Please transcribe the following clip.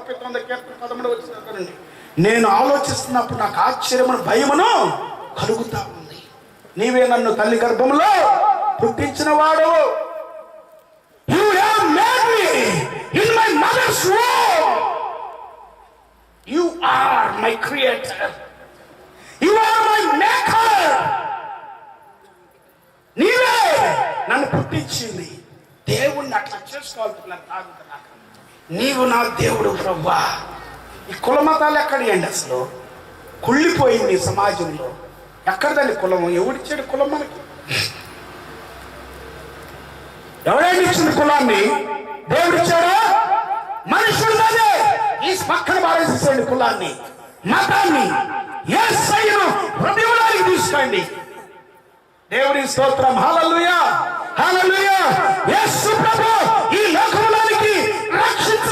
139 కీర్తన 13 వచ్చింది. నేను ఆలోచిస్తున్నప్పుడు నాకు ఆశ్చర్యమును భయమును కలుగుతా ఉంది. నీవే నన్ను తల్లి గర్భంలో పుట్టించిన వాడు. You have made me in my mother's womb. You are my creator. You are my maker. నీవే నన్ను పుట్టించింది. దేవుణ్ణి అట్లా చేసుకోవాలి. నీవు నా దేవుడు ప్రభువా. ఈ కుల మతాలు ఎక్కడియండి? అసలు కుళ్ళిపోయింది సమాజంలో. ఎక్కడదండి కులము? ఎవడిచ్చాడు కులం మనకి? ఎవరైనా ఇచ్చింది కులాన్ని? దేవుడిచ్చాడా? మనుషులున్నదే ఈ పక్కన పారేసేయండి కులాన్ని, మతాన్ని. యేసయ్యను హృదయంలోకి తీసుకోండి. దేవుని స్తోత్రం. హల్లెలూయా, హల్లెలూయా. యేసు ప్రభు ఈ లోకంలోనికి రక్షించ